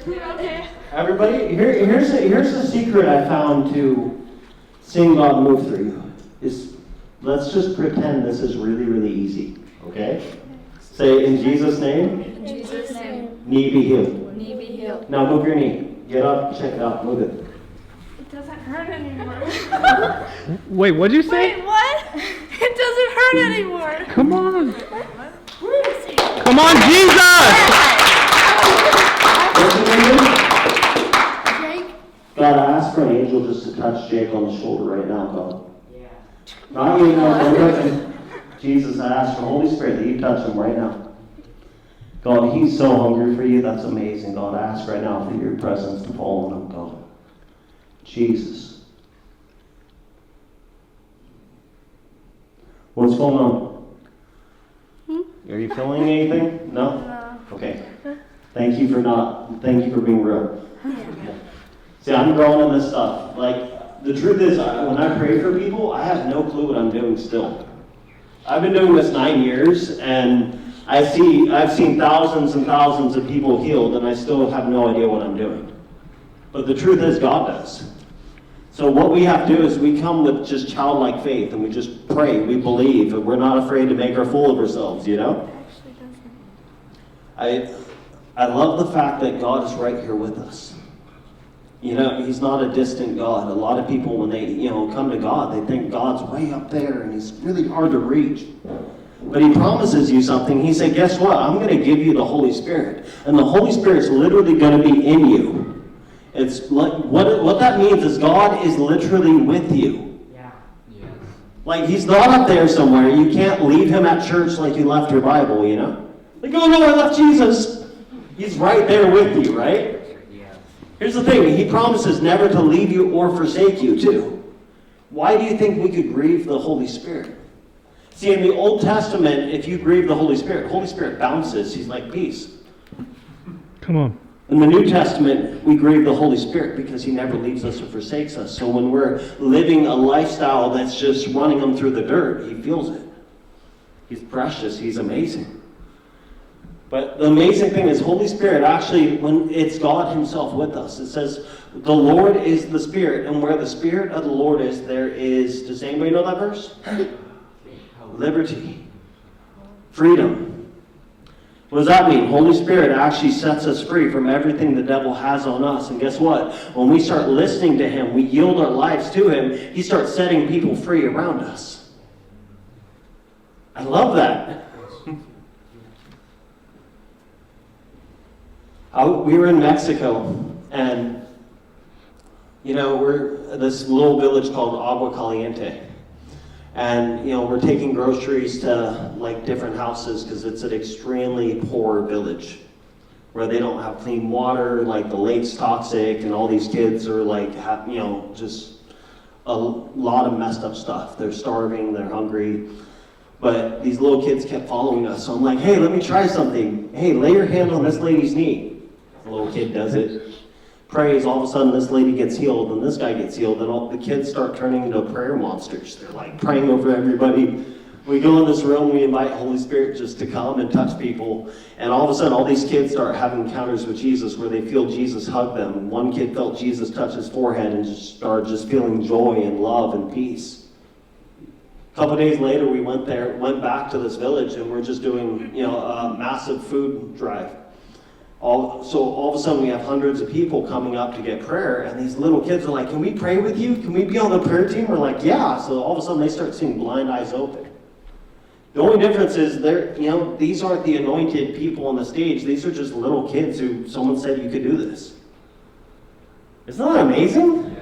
Okay. Everybody, here's the secret I found to seeing God move through you. Let's just pretend this is really, really easy. Okay? Say, in Jesus' name. In Jesus' name. Knee be healed. Knee be healed. Now move your knee. Get up, check it out, move it. It doesn't hurt anymore. Wait, what'd you say? Wait, what? It doesn't hurt anymore. Come on. Where is he? Come on, Jesus! What's your name? Jake? God, I ask for an angel just to touch Jake on the shoulder right now, God. Yeah. Not you, no. Jesus, I ask for the Holy Spirit that you touch him right now. God, he's so hungry for you. That's amazing, God. I ask right now for your presence to fall on him, God. Jesus. What's going on? Are you feeling anything? No? No. Okay. Thank you for being real. See, I'm growing in this stuff. Like, the truth is, when I pray for people, I have no clue what I'm doing still. I've been doing this 9 years, and I've seen thousands and thousands of people healed, and I still have no idea what I'm doing. But the truth is, God does. So what we have to do is we come with just childlike faith, and we just pray, we believe, and we're not afraid to make a fool of ourselves, you know? I love the fact that God is right here with us. You know, he's not a distant God. A lot of people, when they, come to God, they think God's way up there and he's really hard to reach. But he promises you something. He said, guess what? I'm going to give you the Holy Spirit. And the Holy Spirit's literally going to be in you. It's like, what that means is God is literally with you. Yeah. Like, he's not up there somewhere. You can't leave him at church like you left your Bible, you know? Like, oh no, I left Jesus. He's right there with you, right? Here's the thing, he promises never to leave you or forsake you, too. Why do you think we could grieve the Holy Spirit? See, in the Old Testament, if you grieve the Holy Spirit bounces. He's like peace. Come on. In the New Testament, we grieve the Holy Spirit because he never leaves us or forsakes us. So when we're living a lifestyle that's just running him through the dirt, he feels it. He's precious. He's amazing. But the amazing thing is, Holy Spirit actually, when it's God himself with us, it says, the Lord is the Spirit, and where the Spirit of the Lord is, there is, does anybody know that verse? Liberty. Freedom. What does that mean? Holy Spirit actually sets us free from everything the devil has on us. And guess what? When we start listening to him, we yield our lives to him, he starts setting people free around us. I love that. We were in Mexico, and, we're this little village called Agua Caliente. And, we're taking groceries to, different houses because it's an extremely poor village where they don't have clean water, the lake's toxic, and all these kids are, just a lot of messed up stuff. They're starving, they're hungry. But these little kids kept following us. So I'm like, hey, let me try something. Hey, lay your hand on this lady's knee. The little kid does it. Prays, all of a sudden this lady gets healed and this guy gets healed, and all the kids start turning into prayer monsters. They're praying over everybody. We go in this room, we invite Holy Spirit just to come and touch people, and all of a sudden all these kids start having encounters with Jesus where they feel Jesus hug them. One kid felt Jesus touch his forehead and started feeling joy and love and peace. A couple of days later we went back to this village, and we're just doing a massive food drive. So all of a sudden we have hundreds of people coming up to get prayer, and these little kids are like, can we pray with you? Can we be on the prayer team? We're like, yeah. So all of a sudden they start seeing blind eyes open. The only difference is these aren't the anointed people on the stage. These are just little kids who someone said you could do this. Isn't that amazing?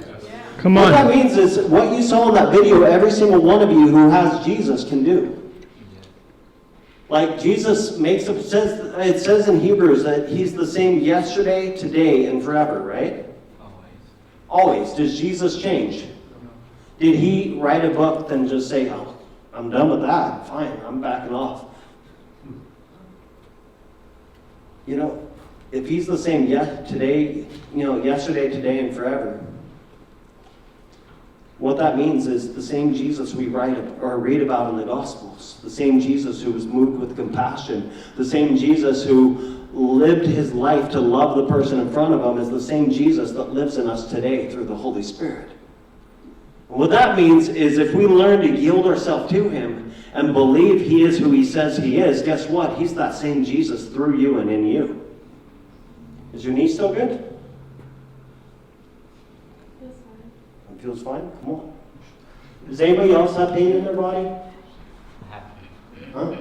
Come on. What that means is what you saw in that video, every single one of you who has Jesus can do. Jesus it says in Hebrews that he's the same yesterday, today, and forever, right? Always. Does Jesus change? Did he write a book and just say, oh, I'm done with that, fine, I'm backing off? If he's the same yesterday, today, and forever, What that means is the same Jesus we write or read about in the Gospels, the same Jesus who was moved with compassion, the same Jesus who lived his life to love the person in front of him is the same Jesus that lives in us today through the Holy Spirit. And what that means is if we learn to yield ourselves to him and believe he is who he says he is, guess what? He's that same Jesus through you and in you. Is your knee still good? It feels fine? Come on. Does anybody else have pain in their body? Huh?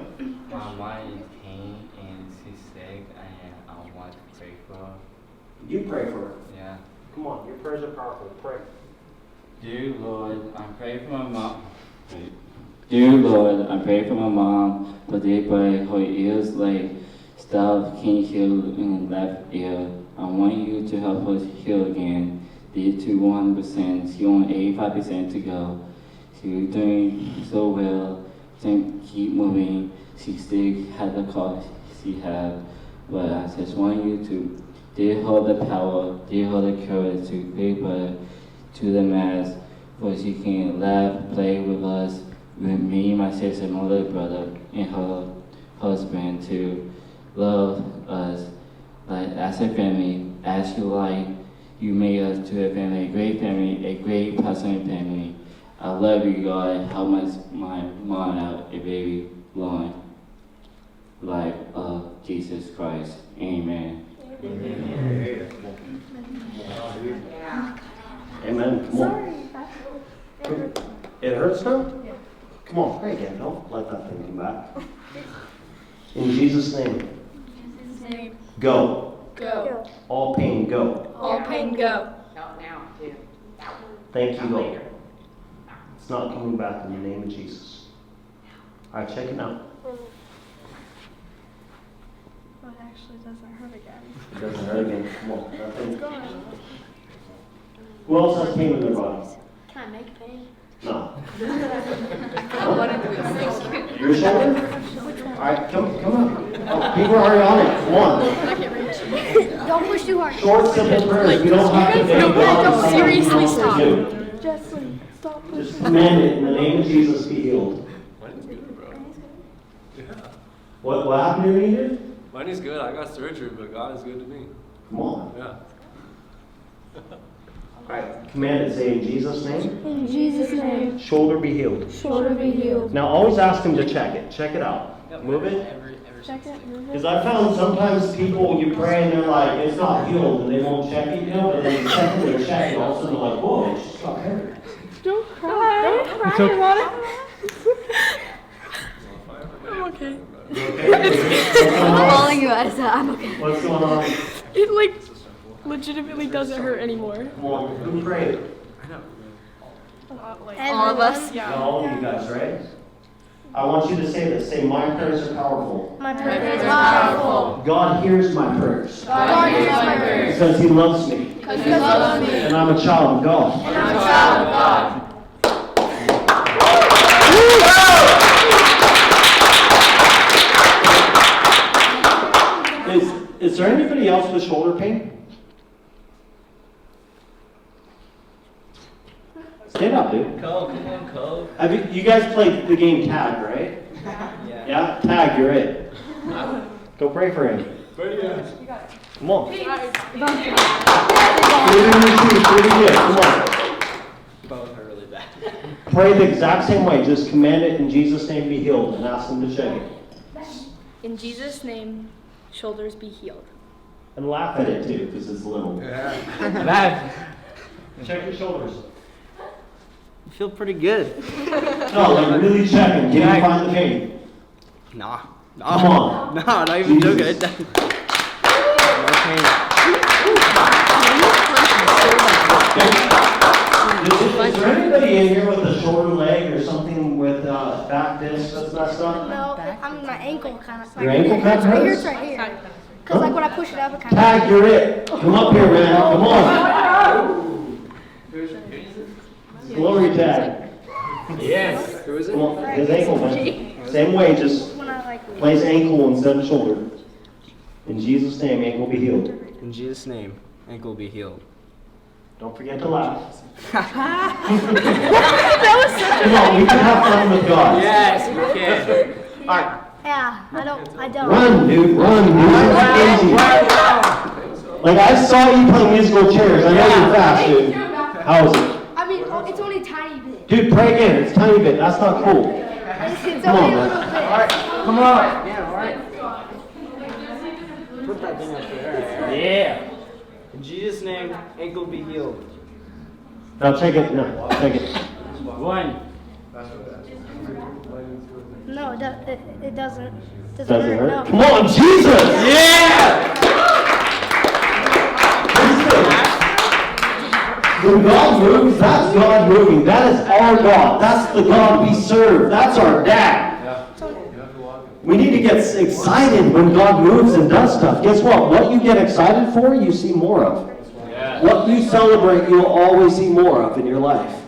My mom is pain and she's sick and I want to pray for her. You pray for her. Yeah. Come on, your prayers are powerful. Pray. Dear Lord, I pray for my mom. Dear Lord, I pray for my mom, but they pray her ears like stuff can't hear in the left ear. I want you to help her heal again. Did to 100%, she only 85% to go. She's doing so well. Keep moving. She still had the cost she had, but I just want you to give her the power, give her the courage to give her to the mass, where she can laugh, play with us, with me, my sister, my little brother, and her husband to love us like as a family, as you like. You made us to a family, a great personal family. I love you, God. How much my mom out a baby born like Jesus Christ. Amen. Amen. Amen. Come on. It hurts now? Yeah. Come on, pray again. Don't let that thing come back. In Jesus' name, His name. go. Go. All pain, go. All pain go. Not now, too. Thank you, Not Lord. later. It's not coming back in the name of Jesus. All right, check it out. Oh, it actually doesn't hurt again. It doesn't hurt again. Come on. That thing. It's gone. Who else has pain in their body? Can I make pain? No. Your shoulder? All right, come on. Oh, people are already on it. Come on. Don't push too hard. Short, simple prayers. We don't have to beg God. Don't seriously It's stop. something to do. Jessie, stop Just pushing. command it in the name of Jesus, be healed. Mine's good, bro. Yeah. What happened to your knee, dude? Mine is good. I got surgery, but God is good to me. Come on. Yeah. All right, command it. Say in Jesus' name. In Jesus' name, Shoulder be healed. shoulder be healed. Now always ask him to check it. Check it out. Move it. Check it, move it. Because I found sometimes people, you pray and they're like, it's not healed, and they won't check it, you know, but then they check it, all of a sudden they're like, whoa, it just got hurt. Don't cry. Don't cry It's okay. about it. I'm okay. I'm calling you out of that. I'm okay. What's going on? It like legitimately doesn't hurt anymore. Come on, who prayed? All of us. Yeah, all of you guys, right? I want you to say this. Say, my prayers are powerful. My prayers are powerful. God hears my prayers. God hears my prayers. Because he loves me. Because he loves me. And I'm a child of God. And I'm a child of God. Is there anybody else with shoulder pain? Stand up, dude. Cole, come on, Cole. Have you guys played the game tag, right? Yeah. Yeah? Tag, you're it. Go pray for him. Come on. Put it in your shoes, pretty good. Come on. Both are really bad. Pray the exact same way. Just command it in Jesus' name, be healed, and ask him to check it. In Jesus' name, shoulders be healed. And laugh at it too, because it's little. Bad. Check your shoulders. I feel pretty good. No, like really checking. Can you find the pain? Nah. Come on. No, not even Jesus. joking. Is there anybody in here with a shorter leg or something with back disc that's messed up? No, I mean my ankle kind of. Your ankle kind of It hurts? hurts right here. Cause like when I push it up, it kind of. Tag, you're it. Come up here, man. Come on. Glory tag. Yes. Who is it? Come on. His ankle, man. Same way, just When I like. place ankle instead of shoulder. In Jesus' name, ankle be healed. In Jesus' name, ankle will be healed. Don't forget to laugh. Come on, we can have fun with God. Yes, we can. All right. Yeah, I don't. Run, dude, run, dude. This is easy. Like, I saw you play musical chairs. I know you're fast, dude. How is it? I mean, it's only a tiny bit. Dude, pray again. It's a tiny bit. That's not cool. It's Come on, only a man. little bit. Come on. Put that thing up there. Yeah. In Jesus' name, ankle be healed. Now, check it. No, check it. 1. No, it doesn't. Doesn't hurt? No. Come on, Jesus! Yeah! When God moves, that's God moving. That is our God. That's the God we serve. That's our dad. We need to get excited when God moves and does stuff. Guess what? What you get excited for, you see more of. What you celebrate, you'll always see more of in your life.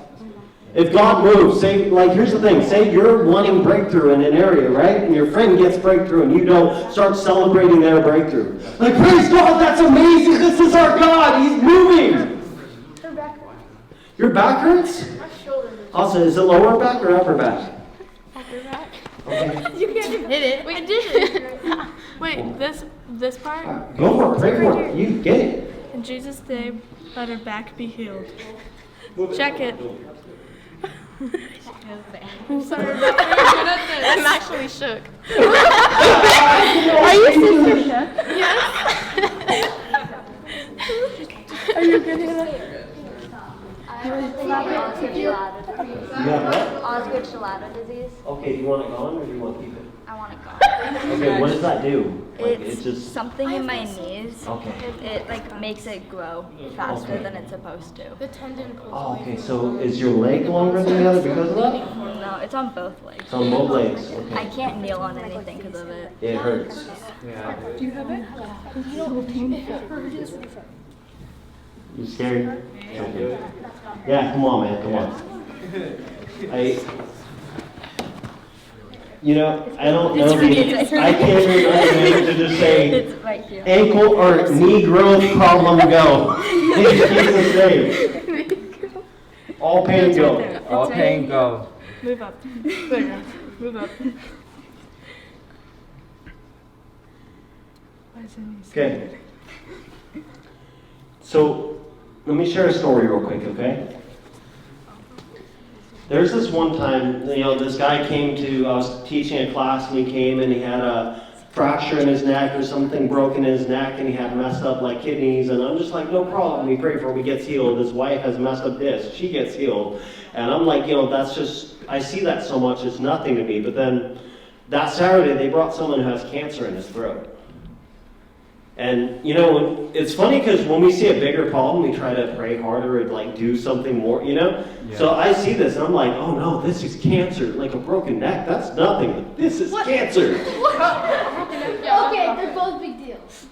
If God moves, say, like, here's the thing. Say you're wanting breakthrough in an area, right? And your friend gets breakthrough and you don't start celebrating their breakthrough. Like, praise God, that's amazing. This is our God. He's moving. Your back hurts? My shoulder hurts. Also, is it lower back or upper back? Upper back. Okay. You can't hit it. Wait, did it? Wait, this part? Go for it. Pray for it. You get it. In Jesus' name, let her back be healed. Check it. I'm sorry about that. I'm actually shook. Are you sister shook? Yes. Are you good at that? Osgood Gelato disease. Okay, do you want it gone or do you want to keep it? I want it gone. Okay, what does that do? Like, It's just... something in my knees. Okay. It like makes it grow faster Okay. than it's supposed to. The tendon pulls Oh, away. okay, so is your leg longer than the other because of that? No, it's on both legs. It's on both legs. I Okay. can't kneel on anything because of it. It hurts. Do you have it? You scared? Okay. Yeah, come on, man, come on. You know, I don't know I can't remember to just say It's right here. ankle or knee growth problem go. In Jesus' name. All pain go. All pain go. Move up. There you go. Move up. Why is it so Okay. So, let me share a story real quick, okay? There's this one time, this guy came to, I was teaching a class and he came and he had a fracture in his neck or something broken in his neck and he had messed up like kidneys and I'm just like, no problem, we pray for him, he gets healed. His wife has messed up this, she gets healed. And I'm like, that's just, I see that so much, it's nothing to me. But then that Saturday they brought someone who has cancer in his throat. And, it's funny because when we see a bigger problem, we try to pray harder and, do something more, Yeah. So I see this, and I'm like, oh, no, this is cancer. Like a broken neck, that's nothing. This is cancer. Okay, they're both big deals.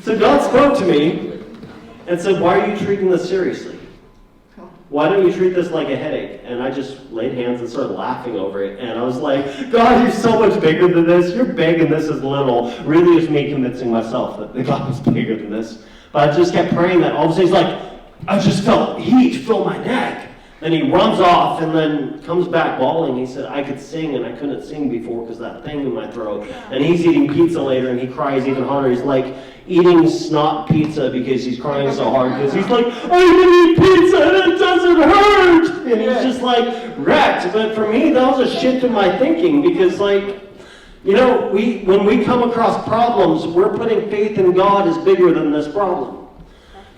So God spoke to me and said, why are you treating this seriously? Why don't you treat this like a headache? And I just laid hands and started laughing over it. And I was like, God, you're so much bigger than this. You're big and this is little. Really, it's me convincing myself that God was bigger than this. But I just kept praying that. All of a sudden, he's like, I just felt heat fill my neck. Then he runs off and then comes back bawling. He said, I could sing and I couldn't sing before because that thing in my throat. And he's eating pizza later and he cries even harder. He's like eating snot pizza because he's crying so hard because he's like, I can eat pizza and it doesn't hurt. And he's just like wrecked. But for me, that was a shift in my thinking because when we come across problems, we're putting faith in God is bigger than this problem.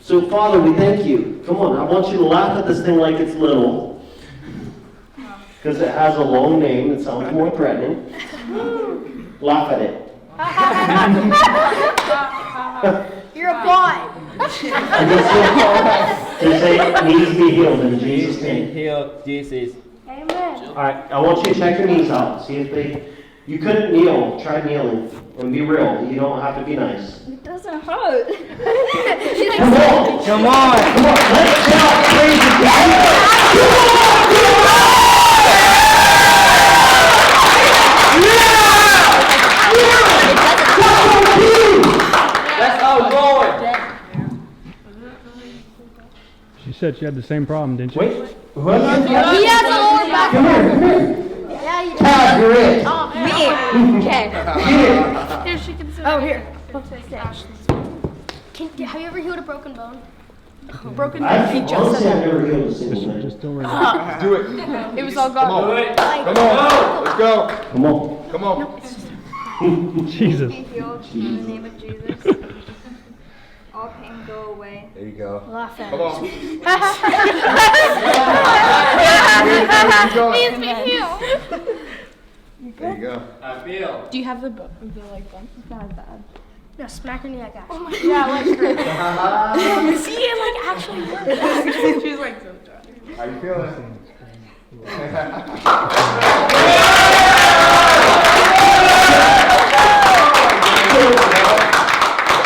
So, Father, we thank you. Come on, I want you to laugh at this thing like it's little. Because it has a long name that sounds more threatening. Laugh at it. You're a boy. And just say, knees be healed in Jesus' name. Heal Jesus. Amen. All right, I want you to check your knees out. See if you couldn't kneel. Try kneeling. And be real. You don't have to be nice. It doesn't hurt. Come on. Come on. Come on, let's shout praise to God. Let's all go. She said she had the same problem, didn't she? Wait, who has it? He has a lower back. Come here, come here. Yeah, you Tab, you're it. Okay. Here, she can sit. Oh, here. Have you ever healed a broken bone? Broken I've feet just honestly, said I've never healed a single man. Just don't worry. Do it. it was all gone. Come on. Let's go. Come on. Come on. Jesus. Be healed in the name of Jesus. All pain go away. There you go. Laugh at Come on. Please be healed. There you go. I feel. Do you have the like bump? It's not as bad. Yeah, smack her in the neck. Oh my Yeah, like see it like actually works. She's like so dry. How you feeling?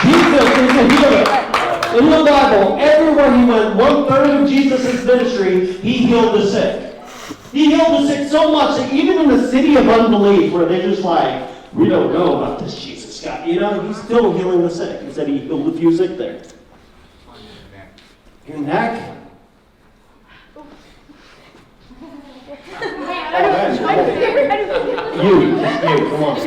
Jesus is a healer. In the Bible, everywhere he went, 1/3 of Jesus' ministry, he healed the sick. He healed the sick so much that even in the city of unbelief, where they're just like, we don't know about this Jesus guy, you know, he's still healing the sick. He said he healed a few sick there. Your neck? You, come on.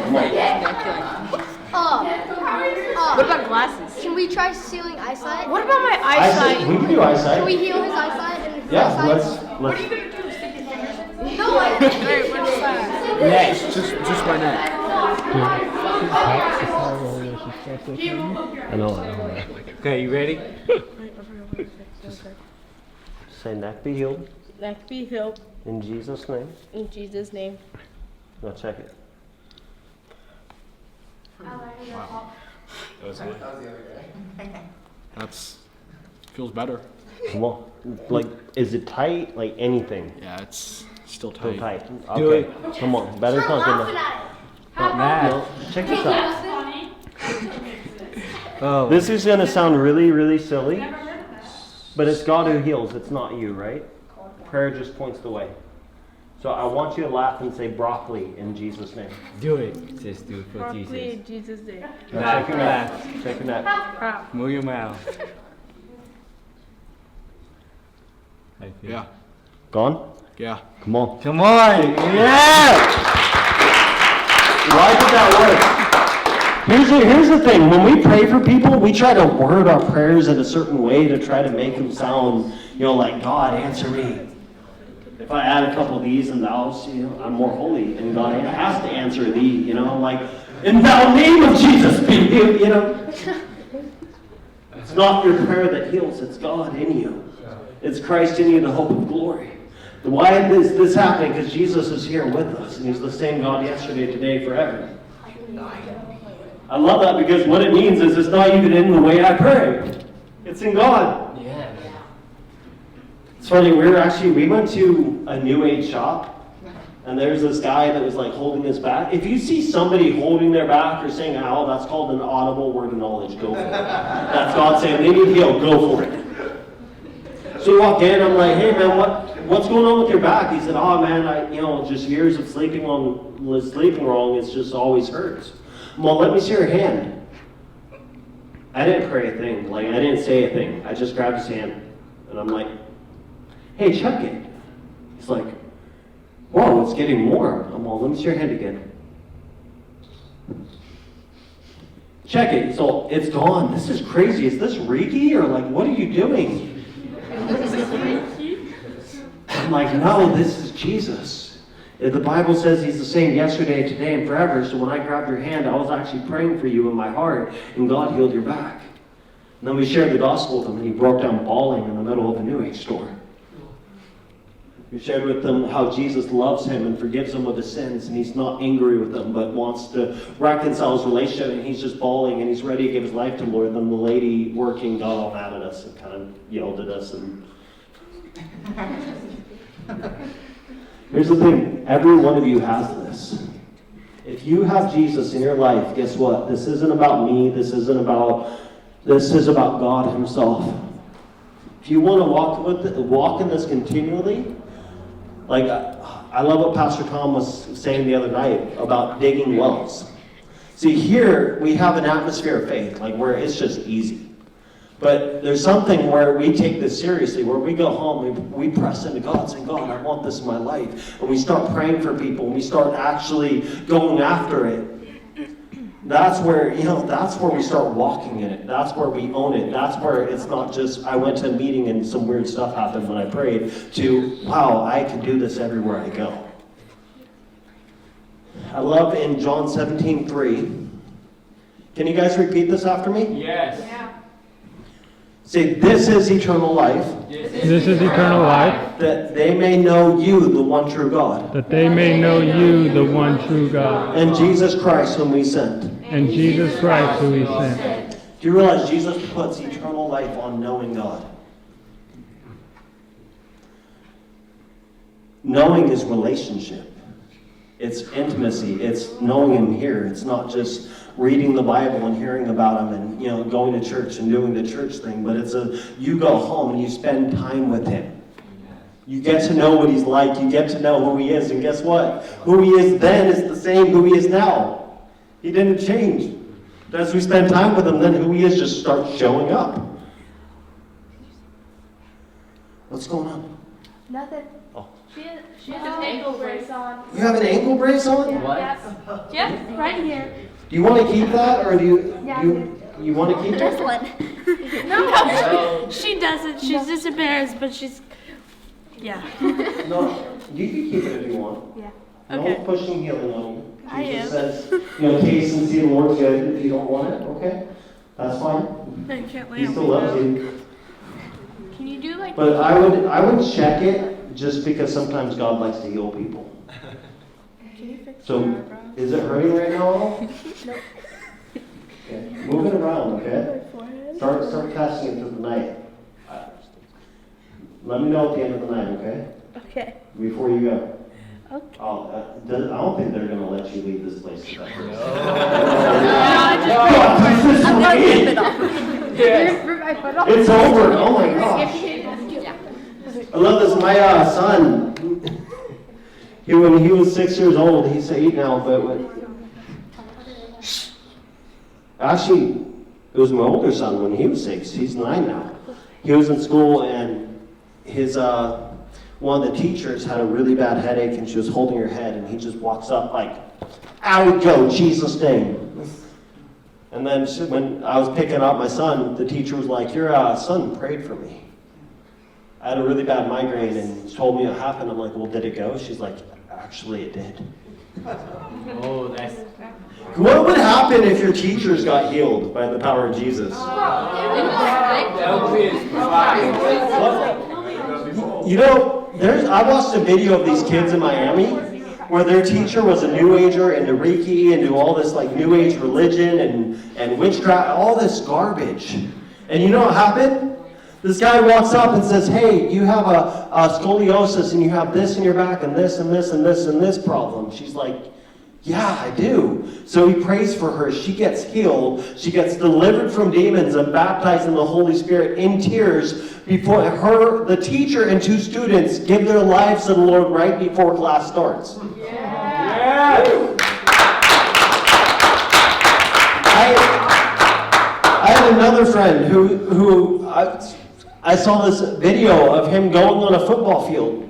What about glasses? Can we try sealing eyesight? What about my Eyesight, we can do eyesight. Can we heal his eyesight and his Yeah, eyesight? let's. No, Neck. Just my neck. I know. Okay, you ready? Say neck be healed Neck be healed in Jesus' name. in Jesus' name. Now check it. That's feels better. Come on. Like, is it tight? Like anything? Yeah, it's still So tight. tight. Do Okay. Come on. Better's not good laughing enough. at it. Not mad. No. Check this out. Oh. This is gonna sound really, really silly, but it's God who heals. It's not you, right? Prayer just points the way. So I want you to laugh and say broccoli in Jesus' name. Do it. Just do it for Broccoli Jesus. in Jesus' name. Now check your neck. Check your neck. Move your mouth. How you feel? Yeah, Gone? yeah. Come on. Come on. Yeah. Why did that work? Here's the thing. When we pray for people, we try to word our prayers in a certain way to try to make them sound, like God, answer me. If I add a couple of these and thous, I'm more holy, and God has to answer thee, like, in thou name of Jesus, be healed, It's not your prayer that heals, it's God in you. It's Christ in you, the hope of glory. Why is this happening? Because Jesus is here with us, and he's the same God yesterday, today, forever. I love that because what it means is it's not even in the way I pray. It's in God. Yeah. It's funny, we went to a New Age shop, and there's this guy that was like holding his back. If you see somebody holding their back or saying ow, that's called an audible word of knowledge. Go for it. That's God saying they need healed. Go for it. So we walk in, I'm like, hey man, what's going on with your back? He said, oh man, just years of sleeping wrong, it's just always hurts. Well, let me see your hand. I didn't pray a thing, I didn't say a thing. I just grabbed his hand, and I'm like, hey, check it. He's like, whoa, it's getting more. I'm all, let me see your hand again. Check it. So it's gone. This is crazy. Is this Reiki, or what are you doing? I'm like, no, this is Jesus. The Bible says he's the same yesterday, today, and forever. So when I grabbed your hand, I was actually praying for you in my heart, and God healed your back. And then we shared the gospel with him, and he broke down bawling in the middle of a New Age store. We shared with them how Jesus loves him and forgives him of his sins, and he's not angry with them, but wants to reconcile his relationship, and he's just bawling, and he's ready to give his life to the Lord. Then the lady working got all mad at us and kind of yelled at us. And here's the thing, every one of you has this. If you have Jesus in your life, guess what? This isn't about me, this is about God himself. If you want to walk in this continually, I love what Pastor Tom was saying the other night about digging wells. See, here we have an atmosphere of faith, where it's just easy. But there's something where we take this seriously, where we go home and we press into God, saying, God, I want this in my life. And we start praying for people, and we start actually going after it. That's where, that's where we start walking in it. That's where we own it. That's where it's not just, I went to a meeting and some weird stuff happened when I prayed, to, wow, I can do this everywhere I go. I love in John 17:3. Can you guys repeat this after me? Yes. Say, this is eternal life, This is eternal life, that they may know you, the one true God, that they may know you, the one true God, and Jesus Christ whom we sent. and Jesus Christ who he sent. Do you realize Jesus puts eternal life on knowing God? Knowing is relationship. It's intimacy. It's knowing him here. It's not just reading the Bible and hearing about him and going to church and doing the church thing, but it's you go home and you spend time with him. You get to know what he's like. You get to know who he is. And guess what? Who he is then is the same who he is now. He didn't change. But as we spend time with him, then who he is just starts showing up. What's going on? Nothing. Oh. She has an ankle brace on. You have an ankle brace on? What? Yeah, right here. Do you want to keep that, or do Yeah, you want to keep it? This one. No, she doesn't. She's just embarrassed, but she's, yeah. No, you can keep it if you want. Yeah. No Okay. pushing healing on you. I Jesus am. says, taste and see the Lord's good. If you don't want it, okay, that's fine. I can't lay He on still me loves now. you. Can you do like? But I would check it just because sometimes God likes to heal people. Can you fix So, your eyebrows? is it hurting right now at all? Okay. Move it around, okay? Start casting it through the night. Let me know at the end of the night, okay? Okay. Before you go. Okay. I don't think they're gonna let you leave this place today. I'm gonna rip it off. Rip my foot off. It's over. Oh my gosh. I love this. My son, when he was 6 years old, he's 8 now, actually, it was my older son when he was 6. He's 9 now. He was in school and his, one of the teachers had a really bad headache and she was holding her head and he just walks up like, out we go, Jesus' name. And then when I was picking up my son, the teacher was like, your son prayed for me. I had a really bad migraine and told me what happened. I'm like, well, did it go? She's like, actually it did. Oh, that's. What would happen if your teachers got healed by the power of Jesus? I watched a video of these kids in Miami where their teacher was a New Ager into Reiki, into all this like New Age religion and witchcraft, all this garbage. And you know what happened? This guy walks up and says, hey, you have a scoliosis and you have this in your back and this and this and this and this problem. She's like, yeah, I do. So he prays for her. She gets healed. She gets delivered from demons and baptized in the Holy Spirit in tears before the teacher and 2 students give their lives to the Lord right before class starts. Yeah. I had another friend who I saw this video of him going on a football field.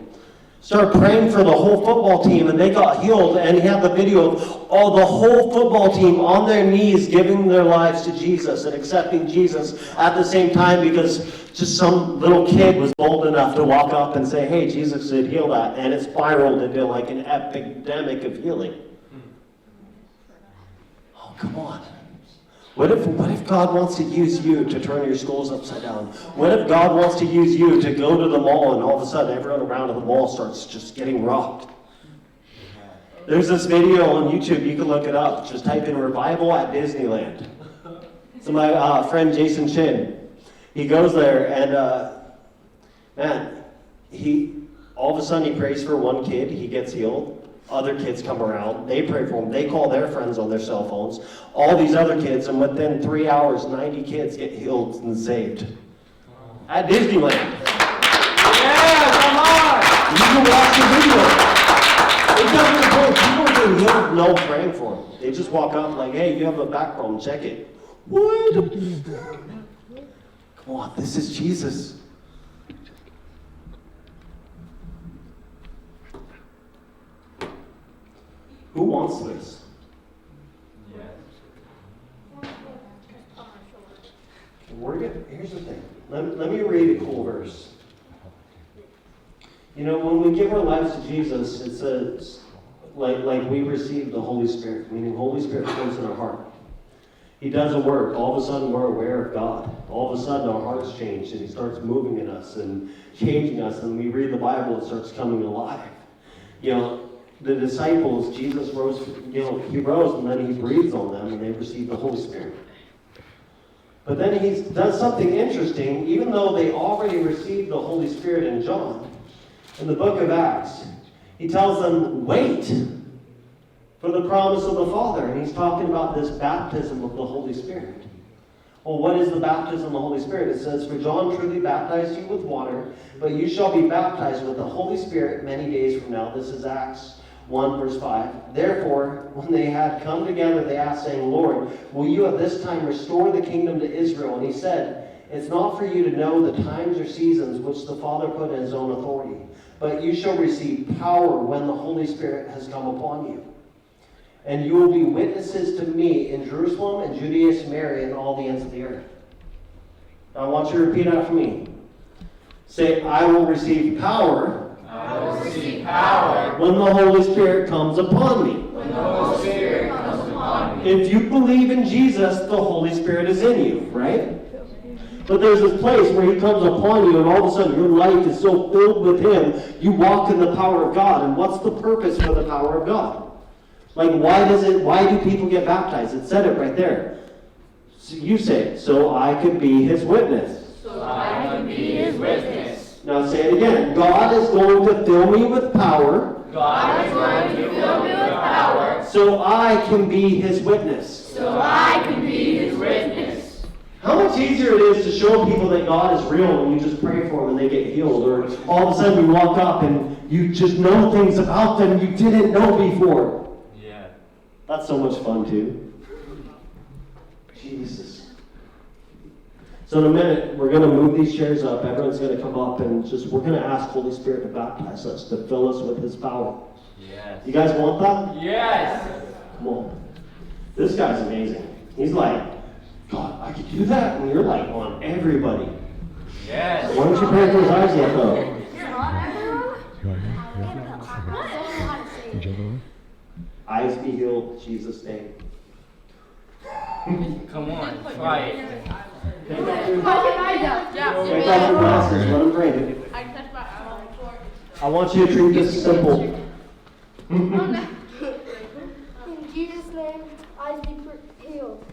Started praying for the whole football team and they got healed, and he had the video of the whole football team on their knees giving their lives to Jesus and accepting Jesus at the same time because just some little kid was bold enough to walk up and say, hey, Jesus did heal that, and it spiraled into like an epidemic of healing. Oh, come on. What if God wants to use you to turn your schools upside down? What if God wants to use you to go to the mall and all of a sudden everyone around the mall starts just getting robbed? There's this video on YouTube, you can look it up. Just type in revival at Disneyland. So my friend Jason Chin, he goes there and all of a sudden he prays for one kid, he gets healed. Other kids come around, they pray for him, they call their friends on their cell phones, all these other kids, and within 3 hours, 90 kids get healed and saved. At Disneyland. Yeah, come on! You can watch the video. It doesn't go, people getting healed, no praying for them. They just walk up like, hey, you have a back problem, check it. What? Come Oh, this is Jesus. Who wants this? Here's the thing. Let me read a cool verse. You know, when we give our lives to Jesus, it says, like we receive the Holy Spirit, meaning Holy Spirit comes in our heart. He does a work. All of a sudden, we're aware of God. All of a sudden, our hearts change, and He starts moving in us and changing us. And we read the Bible, it starts coming alive. You know, the disciples, Jesus rose, He rose, and then He breathes on them, and they receive the Holy Spirit. But then He does something interesting. Even though they already received the Holy Spirit in John, in the book of Acts, He tells them, wait for the promise of the Father. And He's talking about this baptism of the Holy Spirit. Well, what is the baptism of the Holy Spirit? It says, for John truly baptized you with water, but you shall be baptized with the Holy Spirit many days from now. This is Acts 1 verse 5. Therefore, when they had come together, they asked, saying, Lord, will you at this time restore the kingdom to Israel? And He said, it's not for you to know the times or seasons which the Father put in His own authority, but you shall receive power when the Holy Spirit has come upon you. And you will be witnesses to me in Jerusalem and Judea, Samaria, and all the ends of the earth. Now I want you to repeat after me. Say, I will receive power. I will receive power when the Holy Spirit comes upon me. when the Holy Spirit comes upon me. If you believe in Jesus, the Holy Spirit is in you, right? But there's this place where He comes upon you, and all of a sudden your life is so filled with Him, you walk in the power of God. And what's the purpose for the power of God? Like, why do people get baptized? It said it right there. So you say it, so I could be His witness. So I can be His witness. Now say it again. God is going to fill me with power. God is going to fill me with power. So I can be His witness. So I can be His witness. How much easier it is to show people that God is real when you just pray for them and they get healed, or all of a sudden you walk up and you just know things about them you didn't know before. Yeah. That's so much fun too. Jesus. So in a minute, we're going to move these chairs up. Everyone's going to come up and we're going to ask Holy Spirit to baptize us, to fill us with His power. Yes. You guys want that? Yes. Come on. This guy's amazing. He's like, God, I could do that? And you're like on everybody. Yes. Why don't you pray for his eyes yet, though? Eyes be healed, Jesus' name. Come on, try it. Take off your glasses, let him pray. I want you to treat this simple. In Jesus' name, eyes be healed.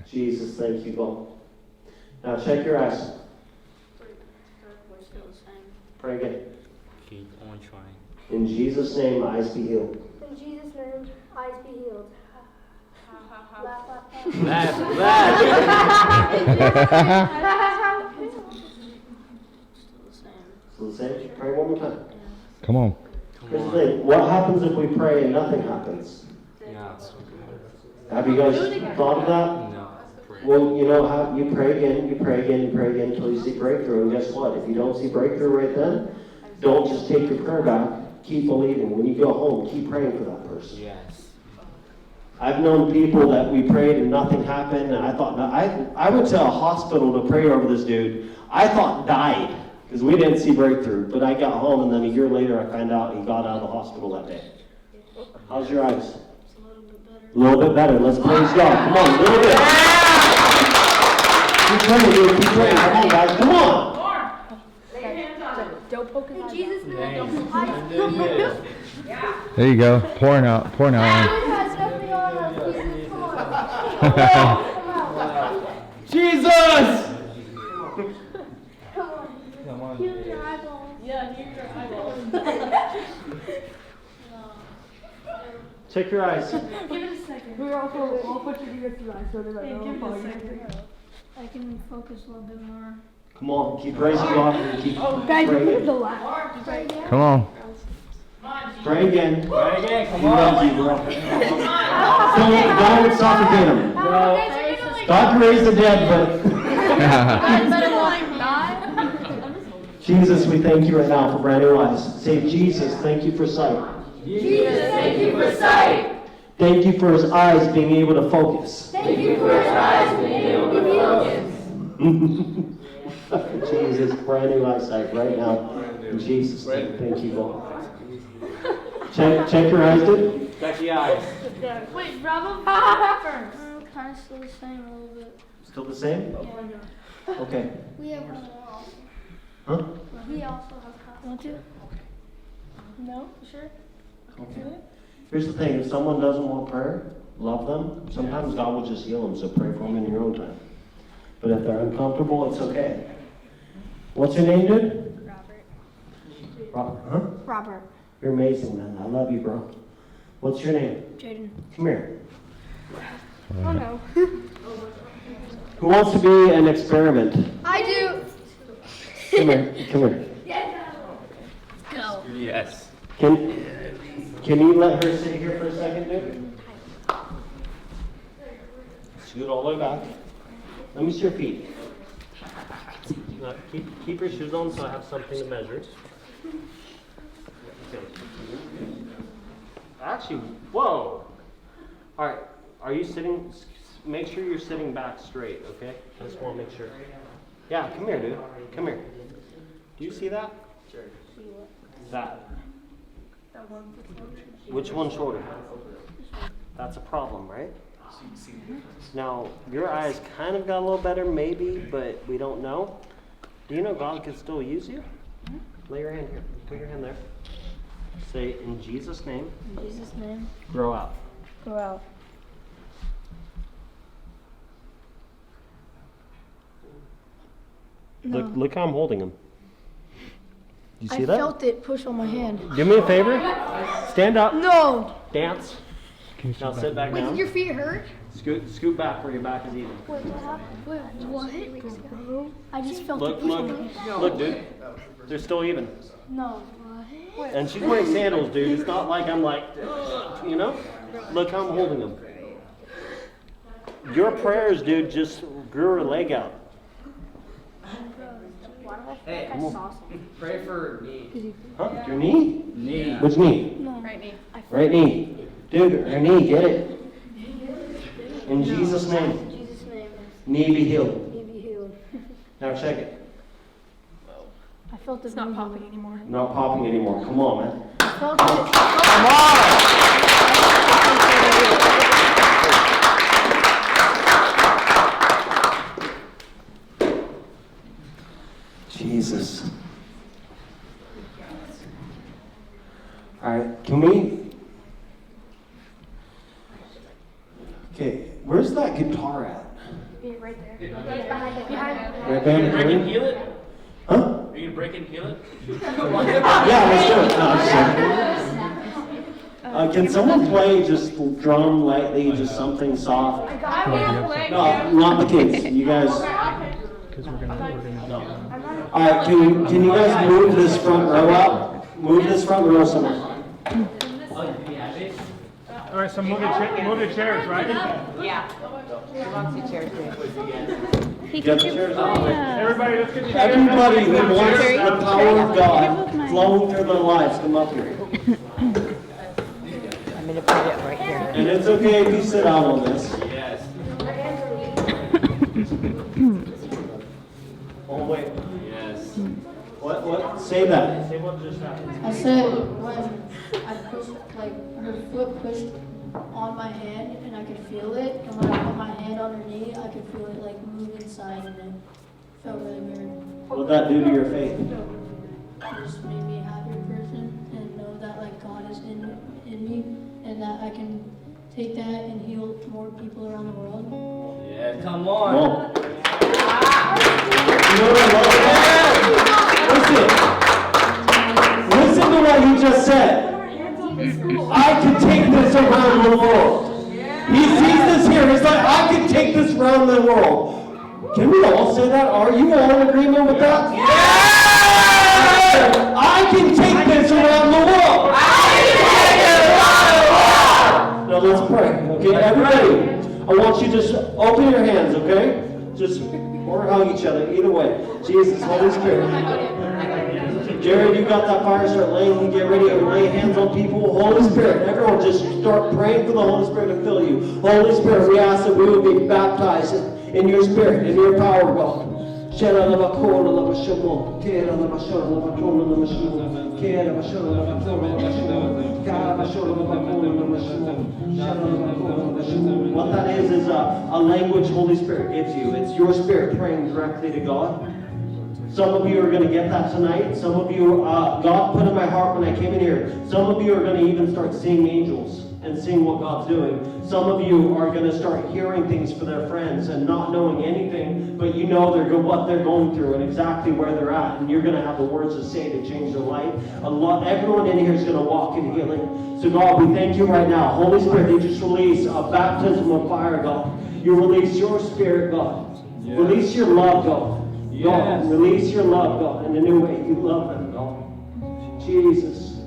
Jesus, thank you, God. Now check your eyes. Pray again. Keep on trying. In Jesus' name, eyes be healed. In Jesus' name, eyes be healed. Laugh, laugh, Laugh, So the same. Pray one more time. Come on. Here's the thing. What happens if we pray and nothing happens? No. Have you guys thought of that? No. Well, you know how you pray again, you pray again, you pray again until you see breakthrough. And guess what? If you don't see breakthrough right then, don't just take your prayer back. Keep believing. When you go home, keep praying for that person. Yes. I've known people that we prayed and nothing happened, and I thought, I went to a hospital to pray over this dude. I thought died because we didn't see breakthrough. But I got home, and then a year later, I found out he got out of the hospital that day. How's your eyes? A little bit better. Let's praise God. Come on, a little bit. Keep praying, dude. Keep praying. Come on, guys. Come on. Don't poke his In eyes Jesus' name, eyes be Yes. healed. There you go. Pouring out. God has nothing on us. Jesus, come on. Jesus! Come on. Heal your eyeballs. Check your eyes. Give it a second. We'll put your ears to eyes so they're Hey, give it a second. I can focus a little bit more. Come on. Keep praising God. Keep Guys, praying. move the laugh. Come on. Pray again. Try again, come He on. loves you, bro. Don't suffocate him. Okay, so you're gonna like God can raise the dead, but Jesus, we thank you right now for brand new eyes. Say, Jesus, thank you for sight. Jesus, thank you for sight. Thank you for his eyes being able to focus. Thank you for his eyes being able to focus. Jesus, brand new eyesight right now. In Jesus' name, thank you, Lord. Check your eyes, dude. Check the eyes. Wait, Bravo? Kind of still the same a little bit. Still the same? Okay. We have one more also. Huh? We also have coffee. Want to? No? Sure? Okay. Here's the thing, if someone doesn't want prayer, love them. Sometimes God will just heal them, so pray for them in your own time. But if they're uncomfortable, it's okay. What's your name, dude? Robert. Huh? Robert. You're amazing, man. I love you, bro. What's your name? Jaden. Come here. Oh no. Who wants to be an experiment? I do. Come here. Come here. Go. Yes. Can you let her sit here for a second, dude? Scoot all the way back. Let me see your feet. Keep your shoes on so I have something to measure. Okay. Actually, whoa. All right. Are you sitting? Make sure you're sitting back straight, okay? I just want to make sure. Yeah, come here, dude. Come here. Do you see that? Sure. That. Which one's shorter? That's a problem, right? Now, your eyes kind of got a little better, maybe, but we don't know. Do you know God can still use you? Lay your hand here. Put your hand there. Say, in Jesus' name. In Jesus' name. Grow out. Go out. No. Look how I'm holding him. You see I that? felt it push on my hand. Do me a favor. Stand up. No! Dance. Now sit back Wait, down. did your feet hurt? Scoot back where your back is even. Wait, what happened? Wait, what? I just felt Look, it push look, on my hand. look, dude. They're still even. No. And she's wearing sandals, dude. It's not like I'm like, you know? Look how I'm holding them. Your prayers, dude, just grew her leg out. Hey, pray for me. Huh? Your knee? Knee. Which knee? Right knee. Right knee. Dude, her knee, get it. In Jesus' name. In Jesus' name. Knee be healed. May be healed. Now check it. I felt it. It's not popping anymore. Not popping anymore. Come on, man. I felt it. Jesus. All right, can we? Okay, where's that guitar at? Right there. Behind it. Behind it. Right behind the curtain? Heal it? Huh? Are you gonna break it and heal it? Yeah, let's do it. No, I'm just kidding. Can someone play just drum lightly, just something soft? No, not the kids. You guys. No. All right, can you guys move this front row out? Move this front row somewhere. All right, so move the chairs, right? Get the chairs out. Everybody, let's get the Everybody who wants the power of God flowing through their lives, come up here. I'm gonna put it right here. And it's okay if you sit down on this. Yes. Oh, wait. Yes. What? Say that. Say what just happened. I said when I pushed, like her foot pushed on my hand and I could feel it, and when I put my hand on her knee, I could feel it like move inside, and it felt really weird. What would that do to your faith? It just made me a happier person and know that like God is in me, and that I can take that and heal more people around the world. Yeah, come Come on. on. You know what I love? Listen to what he just said. I can take this around the world. He sees this here. He's like, I can take this around the world. Can we all say that? Are you all in agreement with that? Yeah! I can take this around the world. Now let's pray. Okay, everybody. I want you to just open your hands, okay? Just, or hug each other, either way. Jesus, Holy Spirit. Jared, you got that fire, start laying, get ready to lay hands on people. Holy Spirit, everyone just start praying for the Holy Spirit to fill you. Holy Spirit, we ask that we would be baptized in your spirit, in your power, God. What that is a language Holy Spirit gives you. It's your spirit praying directly to God. Some of you are going to get that tonight. Some of you, God put in my heart when I came in here, some of you are going to even start seeing angels and seeing what God's doing. Some of you are going to start hearing things for their friends and not knowing anything, but you know what they're going through and exactly where they're at, and you're going to have the words to say to change their life. Everyone in here is going to walk in healing. So God, we thank you right now. Holy Spirit, you just release a baptism of fire, God. You release your spirit, God. Yes. Release your love, God. Yes. God, release your love, God, in a new way. You love them, God. Jesus.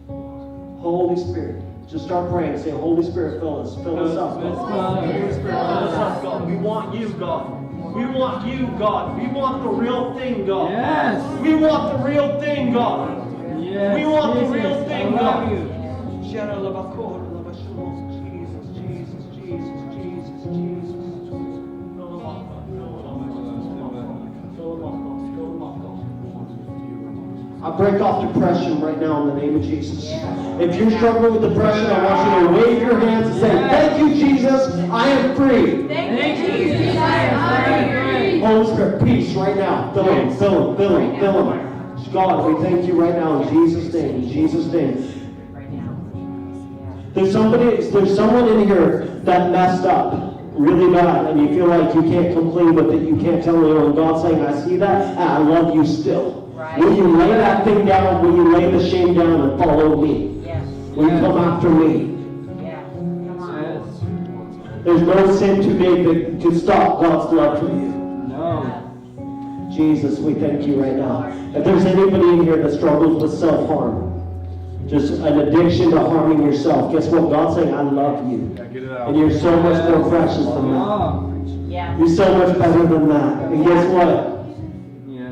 Holy Spirit. Just start praying. Say, Holy Spirit, fill us. Fill us up, God. Holy Spirit, fill us up, God. We want you, God. We want you, God. We want the real thing, God. Yes. We want the real thing, God. Yes. We want the real thing, God. Jesus, Jesus, Jesus, Jesus, Jesus. I break off depression right now in the name of Jesus. If you're struggling with depression, I want you to wave your hands and say, thank you, Jesus, I am free. Thank you, Jesus, I am free. Holy Spirit, peace right now. Fill him, fill him, fill him, fill him. God, we thank you right now in Jesus' name, in Jesus' name. There's someone in here that messed up really bad, and you feel like you can't come clean with it, you can't tell anyone. God's saying, I see that, and I love you still. Right. Will you lay that thing down? Will you lay the shame down and follow me? Yes. Will you come after me? Yeah. Come on. There's no sin too big to stop God's love for you. No. Jesus, we thank you right now. If there's anybody in here that struggles with self-harm, just an addiction to harming yourself, guess what? God's saying, I love you. Yeah, get it out. And you're so much more precious than that. Yeah. You're so much better than that. And guess what?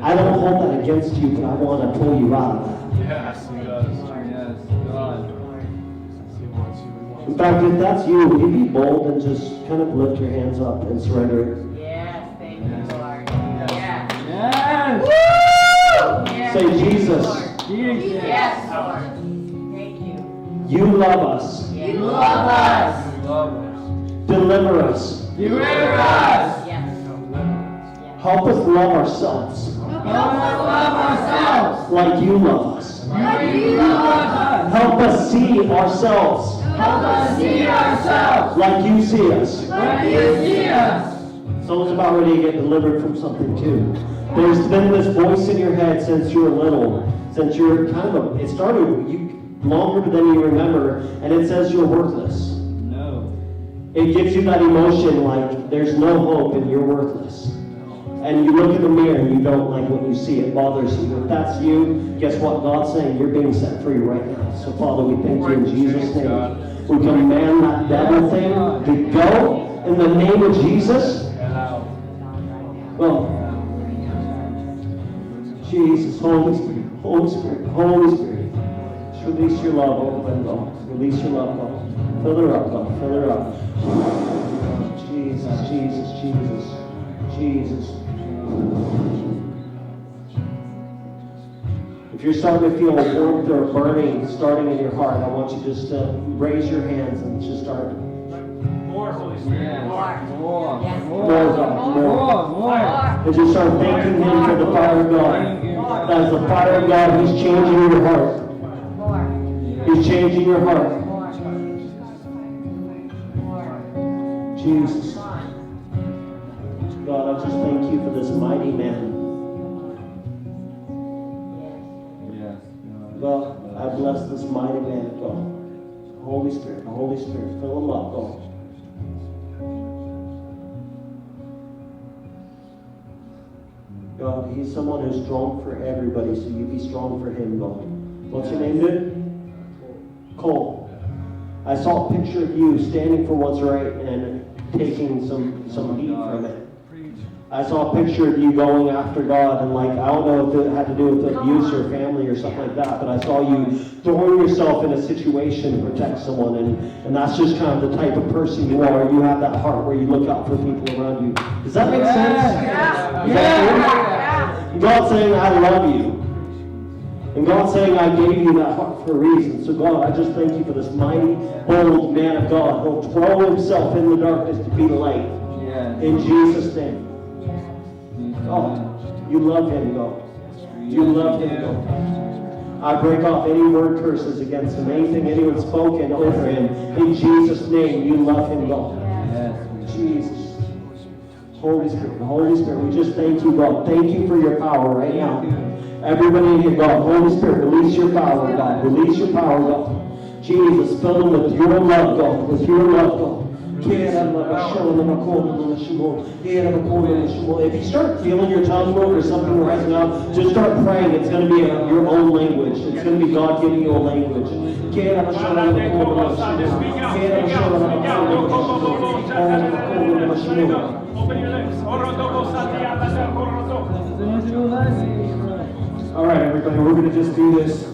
I don't hold that against you, but I want to pull you out of that. Yes, he does. Yes, God. In fact, if that's you, will you be bold and just kind of lift your hands up and surrender it? Yes, thank you, Lord. Yes. Yes. Say, Jesus. Jesus. Yes, Lord. Thank you. You love us. You love us. You love us. Deliver us. Deliver us. Yes. Help us love ourselves. Help us love ourselves. Like you love us. Like you love us. Help us see ourselves. Help us see ourselves. Like you see us. Like you see us. Someone's about ready to get delivered from something too. There's been this voice in your head since you were little. Since you're it started you longer than you remember, and it says you're worthless. No. It gives you that emotion like there's no hope and you're worthless. And you look in the mirror and you don't like what you see. It bothers you. If that's you, guess what? God's saying you're being set free right now. So Father, we thank you in Jesus' name. We command that devil thing to go in the name of Jesus. Well, Jesus, Holy Spirit, Holy Spirit, Holy Spirit. Just release your love over them, God. Release your love, God. Fill her up, God. Fill her up. Jesus, Jesus, Jesus, Jesus. If you're starting to feel warmth or burning starting in your heart, I want you just to raise your hands and just start. More, Holy Spirit. More. God, more. And just start thanking Him for the fire of God. As the fire of God, He's changing your heart. He's changing your heart. Jesus. God, I just thank you for this mighty man. God, I bless this mighty man of God. Holy Spirit, fill him up, God. God, he's someone who's strong for everybody, so you be strong for him, God. What's your name, dude? Cole. I saw a picture of you standing for what's right and taking some heat from it. I saw a picture of you going after God, and like, I don't know if it had to do with abuse or family or something like that, but I saw you throwing yourself in a situation to protect someone, and that's just kind of the type of person you are. You have that heart where you look out for people around you. Does that make sense? Yeah. God's saying, I love you. And God's saying, I gave you that heart for a reason. So God, I just thank you for this mighty, bold man of God. He'll throw himself in the darkness to be the light. In Jesus' name. God, you love him, God. You love him, God. I break off any word curses against him, anything anyone's spoken over him. In Jesus' name, you love him, God. Jesus. Holy Spirit, we just thank you, God. Thank you for your power right now. Everybody in here, God, Holy Spirit, release your power, God. Release your power, God. Jesus, fill them with your love, God. With your love, God. If you start feeling your tongue move or something rising up, just start praying. It's going to be your own language. It's going to be God giving you a language. Open your lips. All right, everybody, we're going to just do this.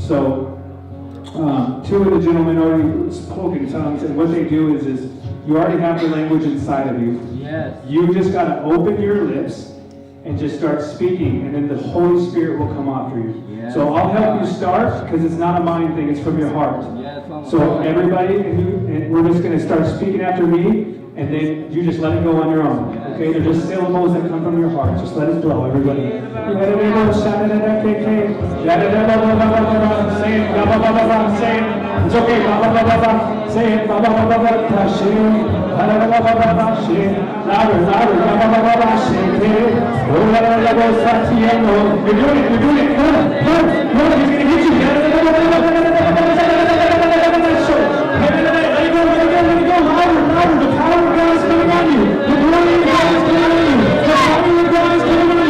So, two of the gentlemen already spoke in tongues, and what they do is you already have the language inside of you. Yes. You just got to open your lips and just start speaking, and then the Holy Spirit will come after you. Yes. So I'll help you start, because it's not a mind thing, it's from your heart. Yes. So everybody, and we're just going to start speaking after me, and then you just let it go on your own. Okay, they're just syllables that come from your heart. Just let it flow, everybody. Say it. Say it. It's okay. Say it. Louder, louder. You're doing it. You're doing it. Come on. He's gonna hit you. Louder. The power of God is coming on you. The glory of God is coming on you. The power of God is coming on you.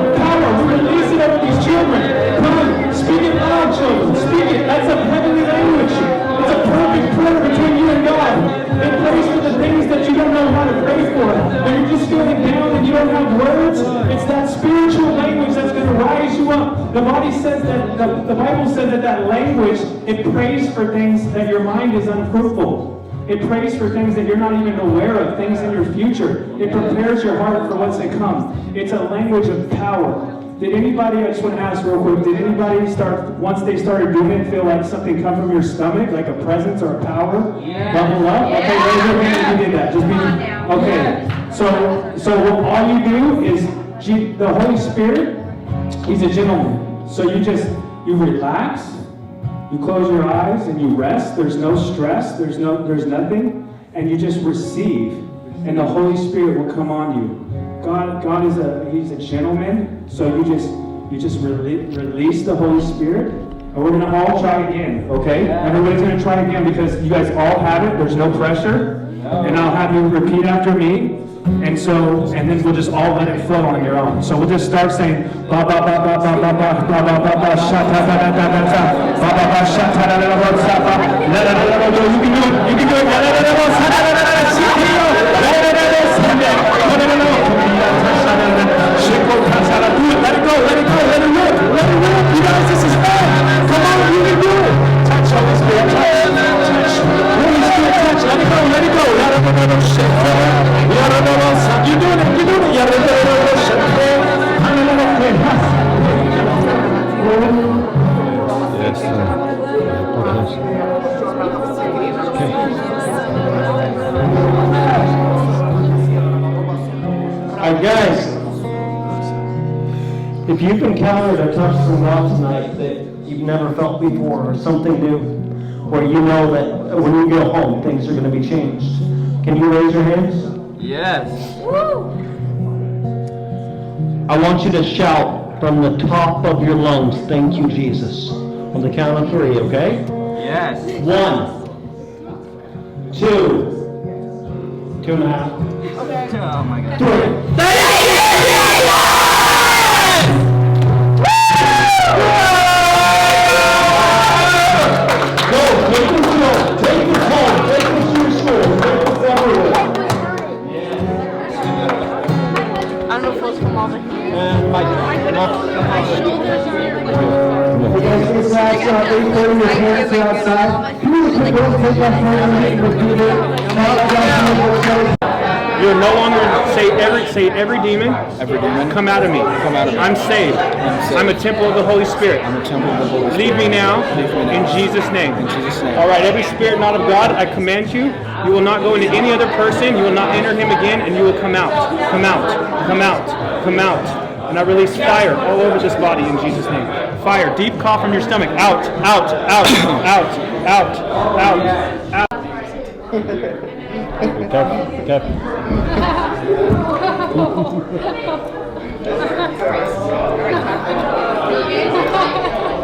Power. We release it over these children. Come on, speak it loud, children. Speak it. That's a heavenly language. It's a perfect prayer between you and God. It prays for the things that you don't know how to pray for. When you're just feeling down and you don't have words, it's that spiritual language that's going to rise you up. The Bible says that language, it prays for things that your mind is unfruitful. It prays for things that you're not even aware of, things in your future. It prepares your heart for what's to come. It's a language of power. Did anybody, I just want to ask real quick, did anybody once they started doing it, feel like something come from your stomach, like a presence or a power? Bubble up? Yeah. Okay, raise your hand if you did that. Just be, okay. So all you do is, the Holy Spirit, He's a gentleman. So you relax, you close your eyes and you rest. There's no stress, there's nothing, and you just receive, and the Holy Spirit will come on you. God He's a gentleman, so you just release the Holy Spirit, and we're gonna all try again, okay? Everybody's gonna try again because you guys all have it. There's no pressure, and I'll have you repeat after me. And then we'll just all let it flow on your own. So we'll just start saying ba ba ba ba ba ba ba ba ba ba ba sha ta ta ta ta ta ba ba ba sha ta ta ta ta ta ba la la la la. You can do it. La la la la sa la la la si ti yo. La la la la sa la. No no no no. Sha la la. Sheko ta sa la. Do it. Let it go. Let it work. You guys, this is fun. Come on, you can do it. Touch Holy Spirit. Touch. Holy Spirit, touch. Let it go. La la la la sheko. You're doing it. Yes, sir. Alright, guys. If you've encountered a touch from God tonight that you've never felt before, or something new, or you know that when you go home, things are going to be changed, can you raise your hands? Yes. Woo! I want you to shout from the top of your lungs, thank you, Jesus. On the count of 3, okay? Yes. 1, 2, 2.5. Okay. Oh my God. 3. Thank you! Go, take control, take control, take control. throw your hands outside. Can you take our hand and repeat it? You'll no longer say every demon. Every demon. Come out of me. Come out of me. I'm saved. I'm a temple of the Holy Spirit. I'm a temple of the Holy Spirit. Leave me now. Leave me now. In Jesus' name. In Jesus' name. All right, every spirit not of God, I command you. You will not go into any other person. You will not enter him again, and you will come out. Come out. Come out. Come out. And I release fire all over this body in Jesus' name. Fire. Deep cough from your stomach. Out. Out. Out. Out. Out. Out. Out. Be careful. Be careful.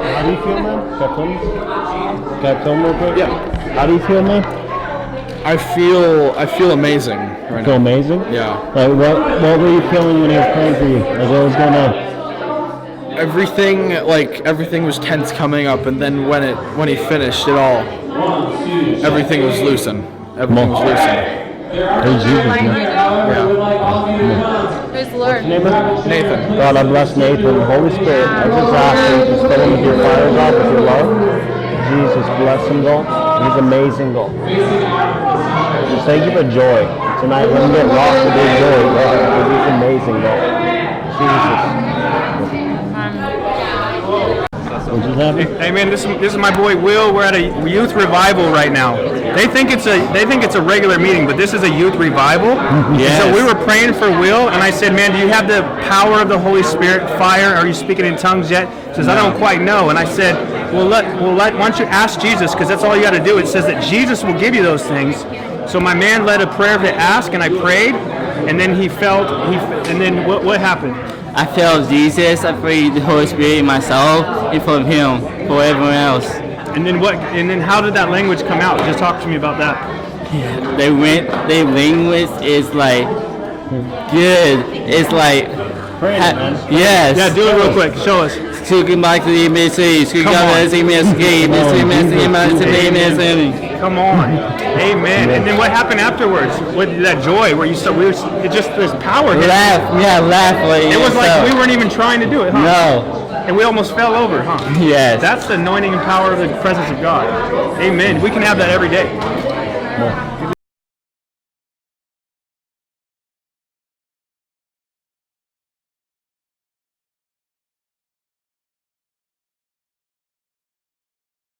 How do you feel, man? Can I film real quick? Yeah. How do you feel, man? I feel amazing right Feel now. amazing? Yeah. Like, what were you feeling when he was praying for you? Like, what was going on? Everything was tense coming up, and then when he finished it all, everything was loosened. Everything was loosened. Hey, Jesus, man. Who's the Lord? Nathan. God, I bless Nathan. Holy Spirit, I just ask you to fill him with your fire, God, with your love. Jesus, bless him, God. He's amazing, God. Just thank you for joy. Tonight, let him get lost with your joy, God, because he's amazing, God. Jesus. What just happened? Amen. This is my boy Will. We're at a youth revival right now. They think it's a regular meeting, but this is a youth revival. Yes. So we were praying for Will, and I said, "Man, do you have the power of the Holy Spirit, fire? Are you speaking in tongues yet?" He says, "I don't quite know." And I said, why don't you ask Jesus? Because that's all you got to do. It says that Jesus will give you those things. So my man led a prayer to ask, and I prayed, and then and then what happened? I felt Jesus, I prayed the Holy Spirit in myself and for him, for everyone else. And then how did that language come out? Just talk to me about that. The language is like good. It's like yes. Yeah, do it real quick. Show us. Come on. Amen. And then what happened afterwards? With that joy where it just there's power. Laugh. It was like we weren't even trying to do it, huh? No. And we almost fell over, huh? Yes. That's the anointing and power of the presence of God. Amen. We can have that every day.